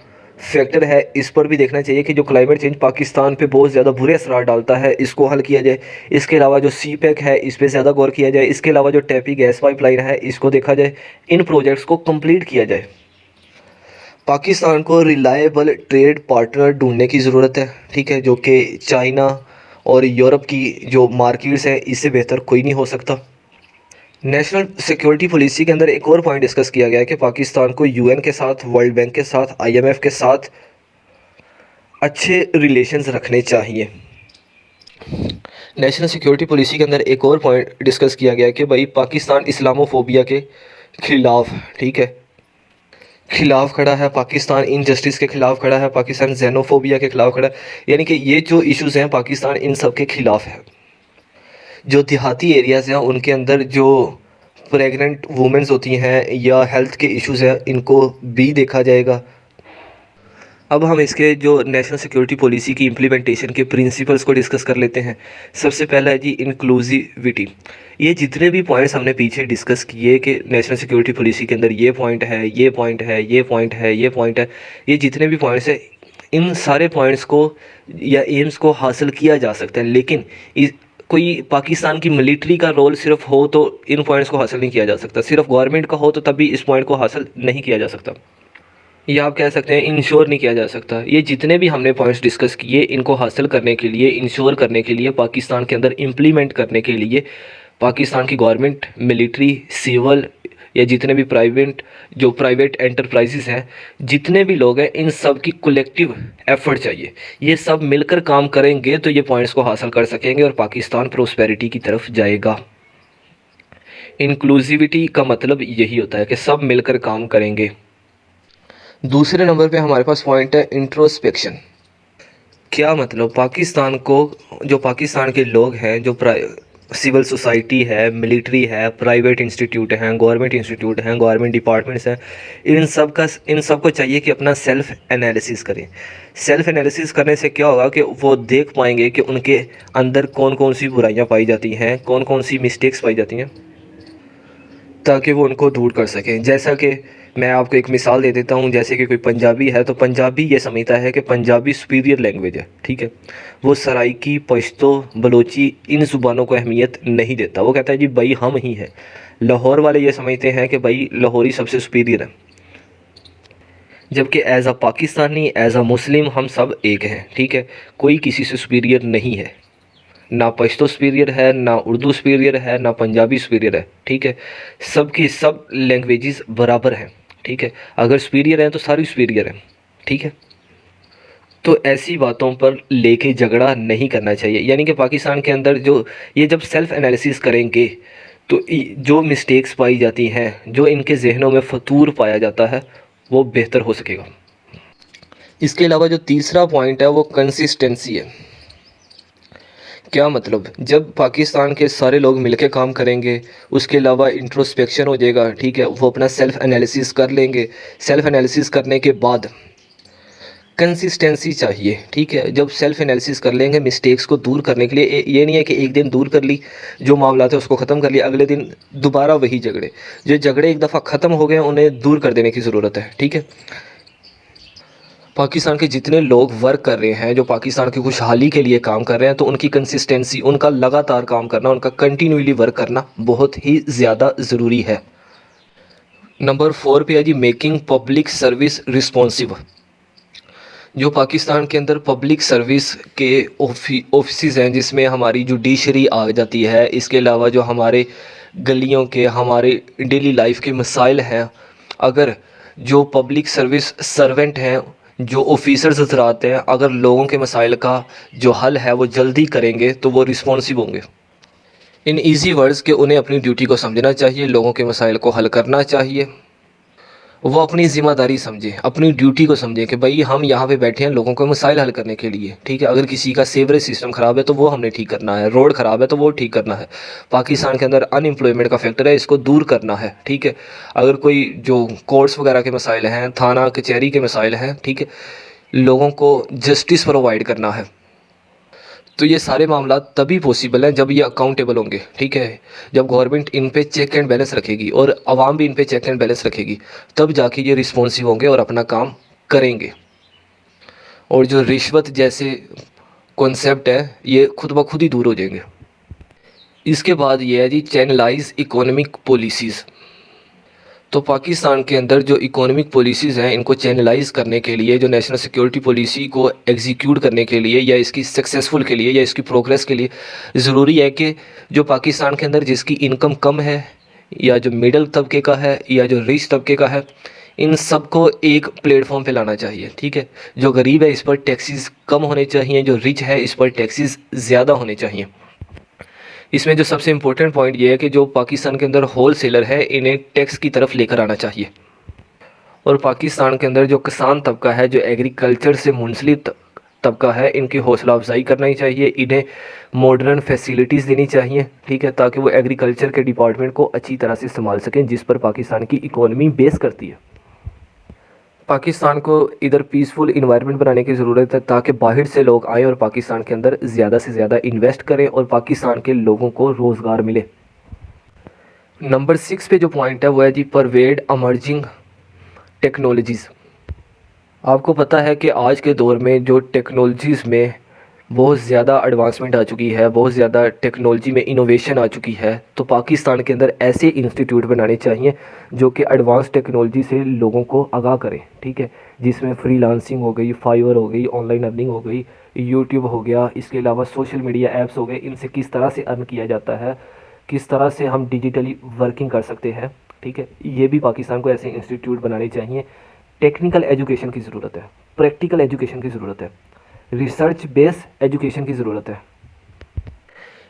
फैक्टर है इस पर भी देखना चाहिए कि जो क्लाइमेट चेंज पाकिस्तान पे बहुत ज़्यादा बुरे असरार डालता है, इसको हल किया जाए। इसके अलावा जो सी पैक है इस पर ज़्यादा गौर किया जाए। इसके अलावा जो टैपी गैस पाइपलाइन है इसको देखा जाए, इन प्रोजेक्ट्स को कंप्लीट किया जाए। पाकिस्तान को रिलायबल ट्रेड पार्टनर ढूंढने की ज़रूरत है, ठीक है, जो कि चाइना और यूरोप की जो मार्केट्स हैं इससे बेहतर कोई नहीं हो सकता। नेशनल सिक्योरिटी पॉलिसी के अंदर एक और पॉइंट डिस्कस किया गया है कि पाकिस्तान को यूएन के साथ, वर्ल्ड बैंक के साथ, आईएमएफ के साथ अच्छे रिलेशंस रखने चाहिए। नेशनल सिक्योरिटी पॉलिसी के अंदर एक और पॉइंट डिस्कस किया गया है कि भाई पाकिस्तान इस्लामोफोबिया के खिलाफ, ठीक है, खिलाफ खड़ा है, पाकिस्तान इनजस्टिस के खिलाफ खड़ा है, पाकिस्तान जेनोफोबिया के खिलाफ खड़ा है। यानी कि ये जो इश्यूज़ हैं पाकिस्तान इन सब के खिलाफ है। जो देहाती एरियाज़ हैं उनके अंदर जो प्रेग्नेंट वुमेंस होती हैं या हेल्थ के इश्यूज़ हैं इनको भी देखा जाएगा। अब हम इसके जो नेशनल सिक्योरिटी पॉलिसी की इम्प्लीमेंटेशन के प्रिंसिपल्स को डिस्कस कर लेते हैं। सबसे पहला है जी इंक्लूसिविटी। ये जितने भी पॉइंट्स हमने पीछे डिस्कस किए कि नेशनल सिक्योरिटी पॉलिसी के अंदर ये पॉइंट है, ये पॉइंट है, ये पॉइंट है, ये पॉइंट है, ये जितने भी पॉइंट्स हैं इन सारे पॉइंट्स को या एम्स को हासिल किया जा सकता है। लेकिन कोई पाकिस्तान की मिलिट्री का रोल सिर्फ हो तो इन पॉइंट्स को हासिल नहीं किया जा सकता, सिर्फ गवर्नमेंट का हो तो तब भी इस पॉइंट को हासिल नहीं किया जा सकता, या आप कह सकते हैं इंश्योर नहीं किया जा सकता। ये जितने भी हमने पॉइंट्स डिस्कस किए इनको हासिल करने के लिए, इंश्योर करने के लिए, पाकिस्तान के अंदर इम्प्लीमेंट करने के लिए पाकिस्तान की गवर्नमेंट, मिलिट्री, सिविल या जितने भी प्राइवेट एंटरप्राइजेस हैं, जितने भी लोग हैं, इन सब की कलेक्टिव एफर्ट चाहिए। ये सब मिलकर काम करेंगे तो ये पॉइंट्स को हासिल कर सकेंगे और पाकिस्तान प्रोस्पेरिटी की तरफ जाएगा। इंक्लूसिविटी का मतलब यही होता है कि सब मिलकर काम करेंगे। दूसरे नंबर पे हमारे पास पॉइंट है इंट्रोस्पेक्शन। क्या मतलब, पाकिस्तान को, जो पाकिस्तान के लोग हैं, जो सिविल सोसाइटी है, मिलिट्री है, प्राइवेट इंस्टीट्यूट हैं, गवर्नमेंट इंस्टीट्यूट हैं, गवर्नमेंट डिपार्टमेंट्स हैं, इन सब को चाहिए कि अपना सेल्फ़ एनालिसिस करें। सेल्फ़ एनालिसिस करने से क्या होगा कि वो देख पाएंगे कि उनके अंदर कौन कौन सी बुराइयां पाई जाती हैं, कौन कौन सी मिस्टेक्स पाई जाती हैं, ताकि वो उनको दूर कर सकें। जैसा कि मैं आपको एक मिसाल दे देता हूँ, जैसे कि कोई पंजाबी है तो पंजाबी ये समझता है कि पंजाबी सुपीरियर लैंग्वेज है, ठीक है, वो सराइकी, पश्तो, बलोची इन ज़ुबानों को अहमियत नहीं देता। वो कहता है जी भाई हम ही हैं। लाहौर वाले ये समझते हैं कि भाई लाहौरी सबसे सुपीरियर है, जबकि as a Pakistani, as a Muslim हम सब एक हैं, ठीक है, कोई किसी से सुपीरियर नहीं है। ना पश्तो सुपीरियर है, ना उर्दू सुपीरियर है, ना पंजाबी सुपीरियर है, ठीक है, सब की सब लैंग्वेजेस बराबर हैं, ठीक है। अगर सुपीरियर हैं तो सारी सुपीरियर हैं, ठीक है। तो ऐसी बातों पर लेके झगड़ा नहीं करना चाहिए। यानी कि पाकिस्तान के अंदर जो ये जब सेल्फ़ एनालिसिस करेंगे तो जो मिस्टेक्स पाई जाती हैं, जो इनके जहनों में फतूर पाया जाता है, वो बेहतर हो सकेगा। इसके अलावा जो तीसरा पॉइंट है वो कंसिस्टेंसी है। क्या मतलब, जब पाकिस्तान के सारे लोग मिलकर काम करेंगे, उसके अलावा इंट्रोस्पेक्शन हो जाएगा, ठीक है, वो अपना सेल्फ़ एनालिसिस कर लेंगे। सेल्फ़ एनालिसिस करने के बाद कंसिस्टेंसी चाहिए, ठीक है। जब सेल्फ़ एनालिसिस कर लेंगे मिस्टेक्स को दूर करने के लिए, ये नहीं है कि एक दिन दूर कर ली, जो मामला थे उसको ख़त्म कर लिया, अगले दिन दोबारा वही झगड़े। जो झगड़े एक दफ़ा ख़त्म हो गए उन्हें दूर कर देने की ज़रूरत है, ठीक है। पाकिस्तान के जितने लोग वर्क कर रहे हैं, जो पाकिस्तान की खुशहाली के लिए काम कर रहे हैं, तो उनकी कंसिस्टेंसी, उनका लगातार काम करना, उनका कंटिन्यूली वर्क करना बहुत ही ज़्यादा ज़रूरी है। नंबर 4 पे है जी मेकिंग पब्लिक सर्विस रिस्पॉन्सिव। जो पाकिस्तान के अंदर पब्लिक सर्विस के ऑफिस हैं, जिसमें हमारी जुडिशरी आ जाती है, इसके अलावा जो हमारे गलियों के, हमारे डेली लाइफ के मसाइल हैं, अगर जो पब्लिक सर्विस सर्वेंट हैं, जो ऑफिसर्स हजरात हैं, अगर लोगों के मसाइल का जो हल है वो जल्दी करेंगे तो वो रिस्पॉन्सिव होंगे। इन इजी वर्ड्स के उन्हें अपनी ड्यूटी को समझना चाहिए, लोगों के मसाइल को हल करना चाहिए वो अपनी ज़िम्मेदारी समझे, अपनी ड्यूटी को समझे कि भाई हम यहाँ पे बैठे हैं लोगों के मसाइल हल करने के लिए, ठीक है। अगर किसी का सीवरेज सिस्टम ख़राब है तो वो हमने ठीक करना है, रोड ख़राब है तो वो ठीक करना है। पाकिस्तान के अंदर अनएम्प्लॉयमेंट का फैक्टर है, इसको दूर करना है, ठीक है। अगर कोई जो कोर्ट्स वगैरह के मसाइल हैं, थाना कचहरी के मसाइल हैं, ठीक है, लोगों को जस्टिस प्रोवाइड करना है। तो ये सारे मामला तभी पॉसिबल हैं जब ये अकाउंटेबल होंगे, ठीक है। जब गवर्नमेंट इन पे चेक एंड बैलेंस रखेगी और आवाम भी इन पे चेक एंड बैलेंस रखेगी, तब जाके ये रिस्पॉन्सिव होंगे और अपना काम करेंगे। और जो रिश्वत जैसे कॉन्सेप्ट है ये खुद ब खुद ही दूर हो जाएंगे। इसके बाद ये है जी चैनलाइज इकोनॉमिक पॉलिसीज़। तो पाकिस्तान के अंदर जो इकोनॉमिक पॉलिसीज़ हैं इनको चैनलाइज करने के लिए, जो नेशनल सिक्योरिटी पॉलिसी को एग्जीक्यूट करने के लिए या इसकी सक्सेसफुल के लिए या इसकी प्रोग्रेस के लिए ज़रूरी है कि जो पाकिस्तान के अंदर जिसकी इनकम कम है या जो मिडिल तबके का है या जो रिच तबके का है, इन सबको एक प्लेटफॉर्म पे लाना चाहिए, ठीक है। जो गरीब है इस पर टैक्सेस कम होने चाहिए, जो रिच है इस पर टैक्सेस ज़्यादा होने चाहिए। इसमें जो सबसे इम्पोर्टेंट पॉइंट ये है कि जो पाकिस्तान के अंदर होल सेलर है इन्हें टैक्स की तरफ लेकर आना चाहिए। और पाकिस्तान के अंदर जो किसान तबका है, जो एग्रीकल्चर से मुंसलिक तबका है, इनकी हौसला अफजाई करना ही चाहिए, इन्हें मॉडर्न फैसिलिटीज़ देनी चाहिए, ठीक है, ताकि वो एग्रीकल्चर के डिपार्टमेंट को अच्छी तरह से संभाल सकें, जिस पर पाकिस्तान की इकोनॉमी बेस करती है। पाकिस्तान को इधर पीसफुल इन्वायरमेंट बनाने की ज़रूरत है ताकि बाहर से लोग आएँ और पाकिस्तान के अंदर ज़्यादा से ज़्यादा इन्वेस्ट करें और पाकिस्तान के लोगों को रोज़गार मिले। नंबर 6 पे जो पॉइंट है वो है जी परवेड अमर्जिंग टेक्नोलॉजीज़। आपको पता है कि आज के दौर में जो टेक्नोलॉजीज़ में बहुत ज़्यादा एडवांसमेंट आ चुकी है, बहुत ज़्यादा टेक्नोलॉजी में इनोवेशन आ चुकी है, तो पाकिस्तान के अंदर ऐसे इंस्टीट्यूट बनाने चाहिए जो कि एडवांस टेक्नोलॉजी से लोगों को आगाह करें, ठीक है। जिसमें फ्रीलांसिंग हो गई, फाइवर हो गई, ऑनलाइन अर्निंग हो गई, यूट्यूब हो गया, इसके अलावा सोशल मीडिया ऐप्स हो गए, इनसे किस तरह से अर्न किया जाता है, किस तरह से हम डिजिटली वर्किंग कर सकते हैं, ठीक है। ये भी पाकिस्तान को ऐसे इंस्टीट्यूट बनाने चाहिए। टेक्निकल एजुकेशन की ज़रूरत है, प्रैक्टिकल एजुकेशन की ज़रूरत है, रिसर्च बेस एजुकेशन की ज़रूरत है।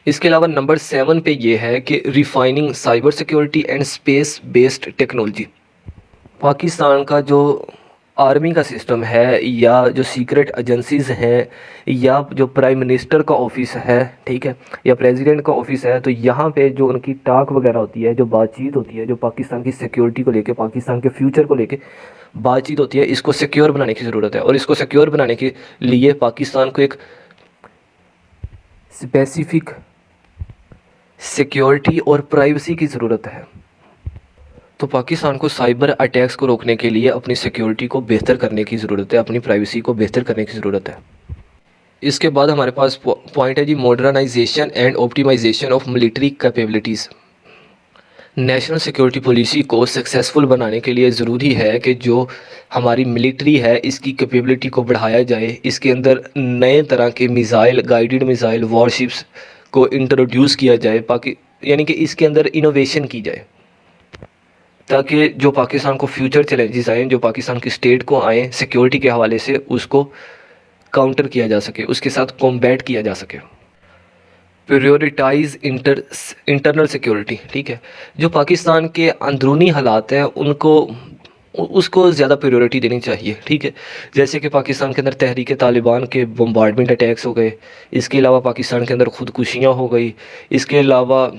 इसके अलावा नंबर 7 पे ये है कि refining cyber security and space based technology. Pakistan का जो आर्मी का सिस्टम है या जो सीक्रेट एजेंसीज़ हैं या जो प्राइम मिनिस्टर का ऑफिस है, ठीक है, या प्रेसिडेंट का ऑफिस है, तो यहाँ पे जो उनकी टॉक वगैरह होती है, जो बातचीत होती है, जो पाकिस्तान की सिक्योरिटी को लेके, पाकिस्तान के फ्यूचर को लेके बातचीत होती है, इसको सिक्योर बनाने की ज़रूरत है। और इसको सिक्योर बनाने के लिए पाकिस्तान को एक स्पेसिफिक सिक्योरिटी और प्राइवेसी की ज़रूरत है। तो पाकिस्तान को साइबर अटैक्स को रोकने के लिए अपनी सिक्योरिटी को बेहतर करने की ज़रूरत है, अपनी प्राइवेसी को बेहतर करने की ज़रूरत है। इसके बाद हमारे पास पॉइंट है जी modernisation and optimisation of military capabilities. National security policy को सक्सेसफुल बनाने के लिए ज़रूरी है कि जो हमारी मिलिट्री है इसकी कैपेबिलिटी को बढ़ाया जाए, इसके अंदर नए तरह के मिसाइल, गाइडेड मिसाइल, वॉरशिप्स को इंट्रोड्यूस किया जाए, यानी कि इसके अंदर इनोवेशन की जाए, ताकि जो पाकिस्तान को फ्यूचर चैलेंजेस आएँ, जो पाकिस्तान की स्टेट को आएँ सिक्योरिटी के हवाले से, उसको काउंटर किया जा सके, उसके साथ कॉम्बैट किया जा सके। प्रायोरिटाइज इंटरनल सिक्योरिटी, ठीक है। जो पाकिस्तान के अंदरूनी हालात हैं उनको उसको ज़्यादा प्रायोरिटी देनी चाहिए, ठीक है। जैसे कि पाकिस्तान के अंदर तहरीक तालिबान के बम्बार्डमेंट अटैक्स हो गए, इसके अलावा पाकिस्तान के अंदर ख़ुदकुशियाँ हो गई, इसके अलावा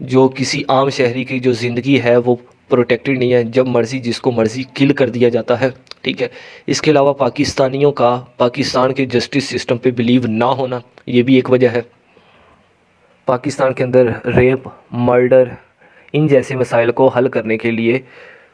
जो किसी आम शहरी की जो ज़िंदगी है वो प्रोटेक्टेड नहीं है, जब मर्ज़ी जिसको मर्ज़ी किल कर दिया जाता है, ठीक है। इसके अलावा पाकिस्तानियों का पाकिस्तान के जस्टिस सिस्टम पे बिलीव ना होना, ये भी एक वजह है। पाकिस्तान के अंदर रेप, मर्डर, इन जैसे मसाइल को हल करने के लिए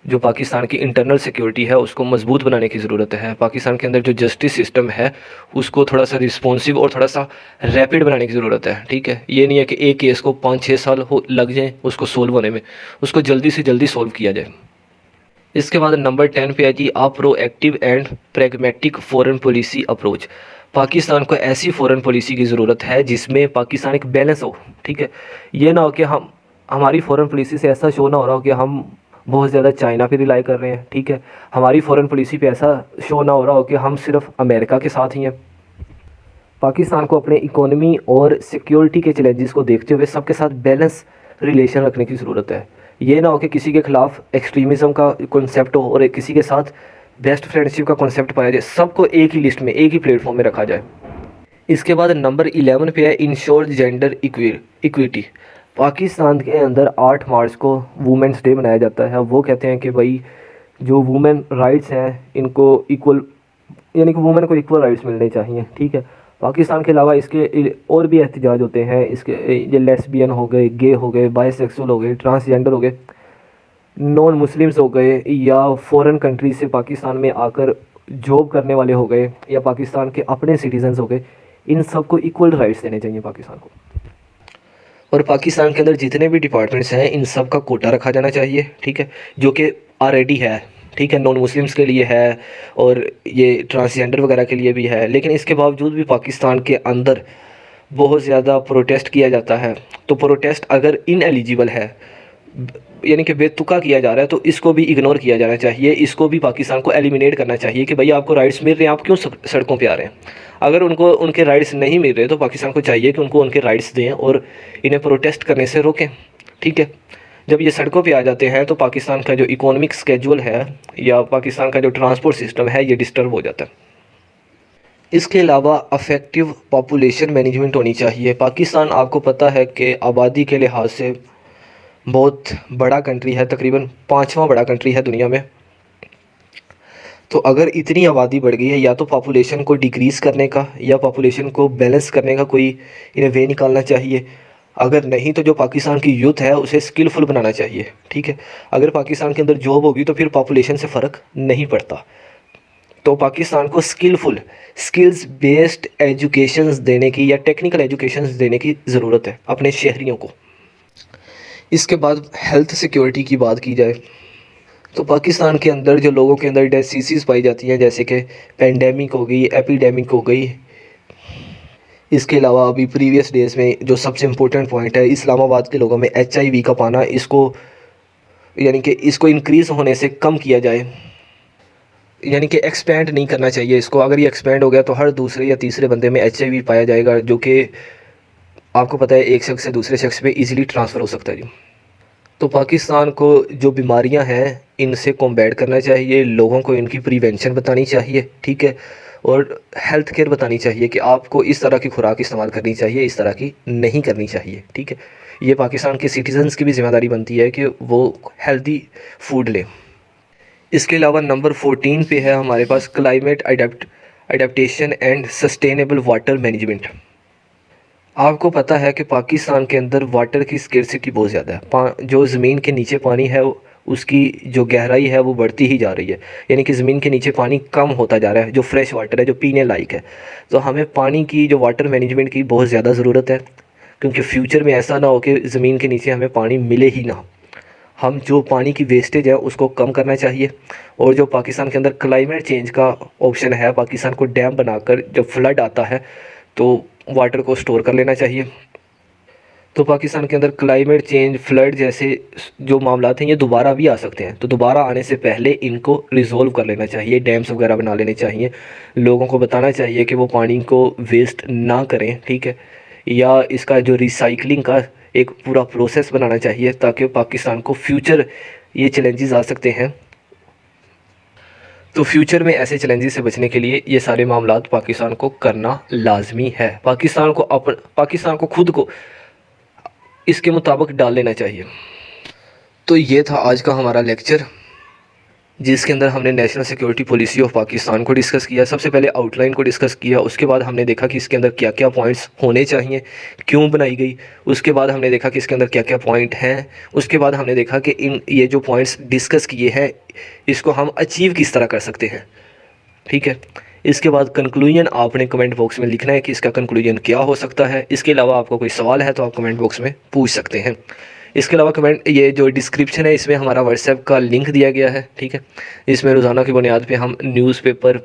जो पाकिस्तान की इंटरनल सिक्योरिटी है उसको मजबूत बनाने की ज़रूरत है। पाकिस्तान के अंदर जो जस्टिस सिस्टम है उसको थोड़ा सा रिस्पॉन्सिव और थोड़ा सा रैपिड बनाने की ज़रूरत है, ठीक है। ये नहीं है कि एक केस को 5-6 साल लग जाए उसको सोल्व होने में, उसको जल्दी से जल्दी सोल्व किया जाए। इसके बाद नंबर 10 पे है जी proactive and pragmatic foreign policy approach. Pakistan को ऐसी फॉरेन पॉलिसी की ज़रूरत है जिसमें पाकिस्तान एक बैलेंस हो, ठीक है। ये ना हो कि हमारी फॉरेन पॉलिसी से ऐसा शो ना हो रहा हो कि हम बहुत ज़्यादा चाइना पे रिलाई कर रहे हैं, ठीक है। हमारी फॉरेन पॉलिसी पे ऐसा शो ना हो रहा हो कि हम सिर्फ अमेरिका के साथ ही हैं। पाकिस्तान को अपने इकोनॉमी और सिक्योरिटी के चैलेंजेस को देखते हुए सबके साथ बैलेंस रिलेशन रखने की ज़रूरत है। ये ना हो कि किसी के ख़िलाफ़ एक्सट्रीमिज़म का कॉन्सेप्ट हो और एक किसी के साथ बेस्ट फ्रेंडशिप का कॉन्सेप्ट पाया जाए, सबको एक ही लिस्ट में, एक ही प्लेटफॉर्म में रखा जाए। इसके बाद नंबर 11 पे है इंश्योर जेंडर इक्विटी। पाकिस्तान के अंदर 8 मार्च को वुमेंस डे मनाया जाता है। वो कहते हैं कि भाई जो वुमेन राइट्स हैं इनको इक्वल, यानी कि वुमेन को इक्वल राइट्स मिलने चाहिए, ठीक है। पाकिस्तान के अलावा इसके और भी एहतजाज होते हैं। इसके ये लेस्बियन हो गए, गे हो गए, बाइसेक्सुअल हो गए, ट्रांसजेंडर हो गए, नॉन मुस्लिम्स हो गए, या फॉरेन कंट्री से पाकिस्तान में आकर जॉब करने वाले हो गए, या पाकिस्तान के अपने सिटीजन्स हो गए, इन सबको इक्वल राइट्स देने चाहिए पाकिस्तान को। और पाकिस्तान के अंदर जितने भी डिपार्टमेंट्स हैं इन सब का कोटा रखा जाना चाहिए, ठीक है, जो कि ऑलरेडी है, ठीक है। नॉन मुस्लिम्स के लिए है और ये ट्रांसजेंडर वगैरह के लिए भी है, लेकिन इसके बावजूद भी पाकिस्तान के अंदर बहुत ज़्यादा प्रोटेस्ट किया जाता है। तो प्रोटेस्ट अगर इनएलिजिबल है, यानी कि बेतुका किया जा रहा है, तो इसको भी इग्नोर किया जाना चाहिए। इसको भी पाकिस्तान को एलिमिनेट करना चाहिए कि भाई आपको राइट्स मिल रहे हैं, आप क्यों सड़कों पे आ रहे हैं। अगर उनको उनके राइट्स नहीं मिल रहे तो पाकिस्तान को चाहिए कि उनको उनके राइट्स दें और इन्हें प्रोटेस्ट करने से रोकें, ठीक है। जब ये सड़कों पे आ जाते हैं तो पाकिस्तान का जो इकोनॉमिक स्केड्यूल है या पाकिस्तान का जो ट्रांसपोर्ट सिस्टम है ये डिस्टर्ब हो जाता है। इसके अलावा अफेक्टिव पॉपुलेशन मैनेजमेंट होनी चाहिए। पाकिस्तान आपको पता है कि आबादी के लिहाज से बहुत बड़ा कंट्री है, तकरीबन 5वां बड़ा कंट्री है दुनिया में। तो अगर इतनी आबादी बढ़ गई है, या तो पॉपुलेशन को डिक्रीज़ करने का या पॉपुलेशन को बैलेंस करने का कोई इन्हें वे निकालना चाहिए। अगर नहीं तो जो पाकिस्तान की यूथ है उसे स्किलफुल बनाना चाहिए, ठीक है। अगर पाकिस्तान के अंदर जॉब होगी तो फिर पॉपुलेशन से फ़र्क नहीं पड़ता। तो पाकिस्तान को स्किलफुल, स्किल्स बेस्ड एजुकेशंस देने की या टेक्निकल एजुकेशंस देने की ज़रूरत है अपने शहरियों को। इसके बाद हेल्थ सिक्योरिटी की बात की जाए तो पाकिस्तान के अंदर जो लोगों के अंदर डिसीज़ पाई जाती हैं, जैसे कि पेंडेमिक हो गई, एपिडेमिक हो गई। इसके अलावा अभी प्रीवियस डेज़ में जो सबसे इम्पोर्टेंट पॉइंट है, इस्लामाबाद के लोगों में HIV का पाना, इसको यानी कि इसको इंक्रीज़ होने से कम किया जाए, यानी कि एक्सपेंड नहीं करना चाहिए इसको। अगर ये एक्सपेंड हो गया तो हर दूसरे या तीसरे बंदे में HIV पाया जाएगा, जो कि आपको पता है एक शख्स से दूसरे शख्स पे इजीली ट्रांसफ़र हो सकता है जी। तो पाकिस्तान को जो बीमारियां हैं इनसे कॉम्बैट करना चाहिए, लोगों को इनकी प्रिवेंशन बतानी चाहिए, ठीक है। और हेल्थ केयर बतानी चाहिए कि आपको इस तरह की खुराक इस्तेमाल करनी चाहिए, इस तरह की नहीं करनी चाहिए, ठीक है। ये पाकिस्तान के सिटीज़न्स की भी ज़िम्मेदारी बनती है कि वो हेल्दी फूड लें। इसके अलावा नंबर 14 पे है हमारे पास climate adaptation and sustainable water management. आपको पता है कि पाकिस्तान के अंदर वाटर की स्केर्सिटी बहुत ज़्यादा है। जो ज़मीन के नीचे पानी है उसकी जो गहराई है वो बढ़ती ही जा रही है, यानी कि ज़मीन के नीचे पानी कम होता जा रहा है, जो फ्रेश वाटर है, जो पीने लायक है। तो हमें पानी की जो वाटर मैनेजमेंट की बहुत ज़्यादा ज़रूरत है, क्योंकि फ्यूचर में ऐसा ना हो कि ज़मीन के नीचे हमें पानी मिले ही ना। हम जो पानी की वेस्टेज है उसको कम करना चाहिए। और जो पाकिस्तान के अंदर क्लाइमेट चेंज का ऑप्शन है, पाकिस्तान को डैम बनाकर जब फ्लड आता है तो वाटर को स्टोर कर लेना चाहिए। तो पाकिस्तान के अंदर क्लाइमेट चेंज, फ्लड जैसे जो मामला हैं ये दोबारा भी आ सकते हैं, तो दोबारा आने से पहले इनको रिज़ोल्व कर लेना चाहिए, डैम्स वगैरह बना लेने चाहिए। लोगों को बताना चाहिए कि वो पानी को वेस्ट ना करें, ठीक है। या इसका जो रिसाइकलिंग का एक पूरा प्रोसेस बनाना चाहिए, ताकि पाकिस्तान को फ्यूचर ये चैलेंजेस आ सकते हैं, तो फ्यूचर में ऐसे चैलेंजेस से बचने के लिए ये सारे मामलात पाकिस्तान को करना लाजमी है। पाकिस्तान को खुद को इसके मुताबिक डाल लेना चाहिए। तो ये था आज का हमारा लेक्चर, जिसके अंदर हमने national security policy of Pakistan को डिस्कस किया। सबसे पहले आउटलाइन को डिस्कस किया, उसके बाद हमने देखा कि इसके अंदर क्या क्या पॉइंट्स होने चाहिए, क्यों बनाई गई। उसके बाद हमने देखा कि इसके अंदर क्या क्या पॉइंट हैं। उसके बाद हमने देखा कि ये जो पॉइंट्स डिस्कस किए हैं इसको हम अचीव किस तरह कर सकते हैं, ठीक है। इसके बाद कंक्लूजन आपने कमेंट बॉक्स में लिखना है कि इसका कंक्लूजन क्या हो सकता है। इसके अलावा आपको कोई सवाल है तो आप कमेंट बॉक्स में पूछ सकते हैं। इसके अलावा ये जो डिस्क्रिप्शन है इसमें हमारा व्हाट्सएप का लिंक दिया गया है, ठीक है। इसमें रोज़ाना की बुनियाद पे हम newspaper,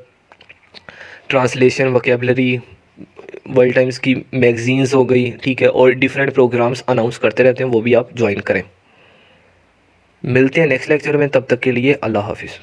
translation, vocabulary, world times की मैगज़ीन्स हो गई, ठीक है, और डिफरेंट प्रोग्राम्स अनाउंस करते रहते हैं, वो भी आप ज्वाइन करें। मिलते हैं नेक्स्ट लेक्चर में, तब तक के लिए अल्लाह हाफिज़।